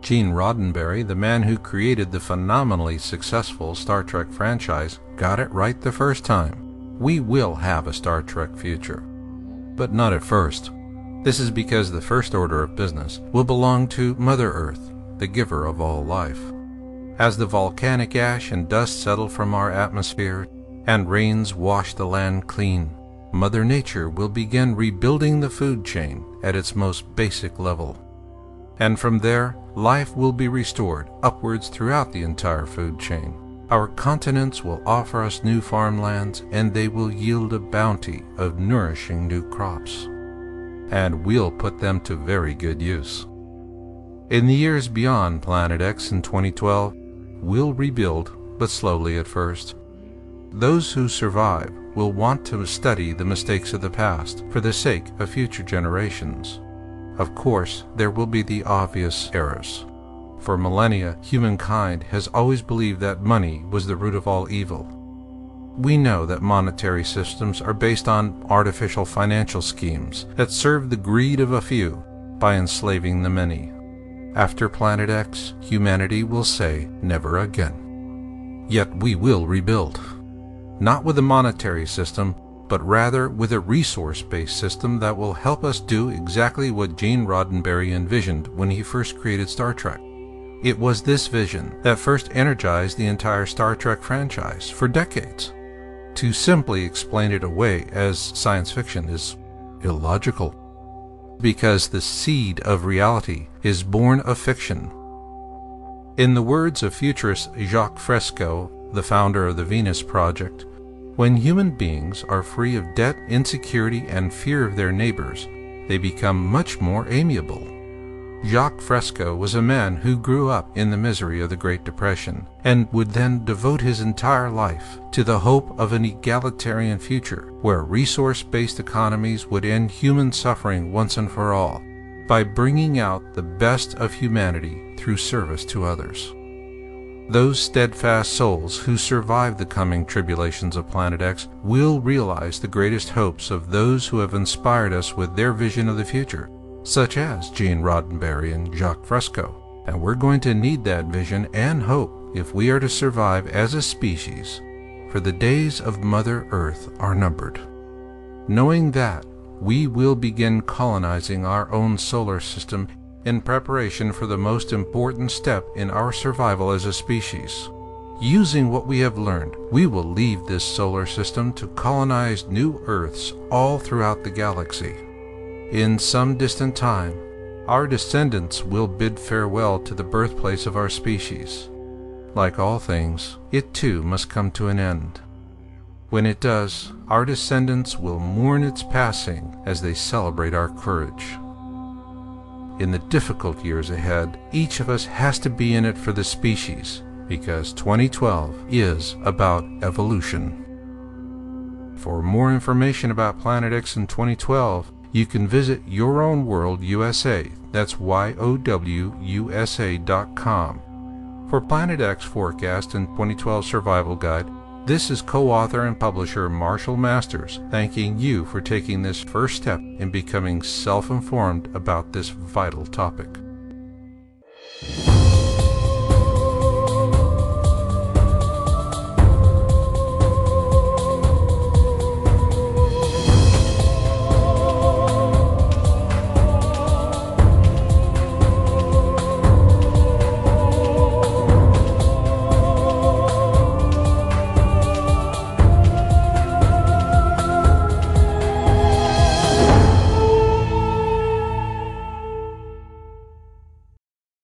Gene Roddenberry, the man who created the phenomenally successful Star Trek franchise, got it right the first time. We will have a Star Trek future. But not at first. This is because the first order of business will belong to Mother Earth, the giver of all life. As the volcanic ash and dust settle from our atmosphere and rains wash the land clean, Mother Nature will begin rebuilding the food chain at its most basic level. And from there, life will be restored upwards throughout the entire food chain. Our continents will offer us new farmlands, and they will yield a bounty of nourishing new crops. And we'll put them to very good use. In the years beyond Planet X in 2012, we'll rebuild, but slowly at first. Those who survive will want to study the mistakes of the past for the sake of future generations. Of course, there will be the obvious errors. For millennia, humankind has always believed that money was the root of all evil. We know that monetary systems are based on artificial financial schemes that serve the greed of a few by enslaving the many. After Planet X, humanity will say never again. Yet we will rebuild. Not with a monetary system, but rather with a resource-based system that will help us do exactly what Gene Roddenberry envisioned when he first created Star Trek. It was this vision that first energized the entire Star Trek franchise for decades. To simply explain it away as science fiction is illogical, because the seed of reality is born of fiction. In the words of futurist Jacques Fresco, the founder of the Venus Project, when human beings are free of debt, insecurity, and fear of their neighbors, they become much more amiable. Jacques Fresco was a man who grew up in the misery of the Great Depression and would then devote his entire life to the hope of an egalitarian future where resource-based economies would end human suffering once and for all by bringing out the best of humanity through service to others. Those steadfast souls who survive the coming tribulations of Planet X will realize the greatest hopes of those who have inspired us with their vision of the future, such as Gene Roddenberry and Jacques Fresco. And we're going to need that vision and hope if we are to survive as a species, for the days of Mother Earth are numbered. Knowing that, we will begin colonizing our own solar system in preparation for the most important step in our survival as a species. Using what we have learned, we will leave this solar system to colonize new Earths all throughout the galaxy. In some distant time, our descendants will bid farewell to the birthplace of our species. Like all things, it too must come to an end. When it does, our descendants will mourn its passing as they celebrate our courage. In the difficult years ahead, each of us has to be in it for the species, because 2012 is about evolution. For more information about Planet X in 2012, you can visit Your Own World USA, that's YOWUSA.com. For Planet X Forecast and 2012 Survival Guide, this is co-author and publisher Marshall Masters thanking you for taking this first step in becoming self-informed about this vital topic.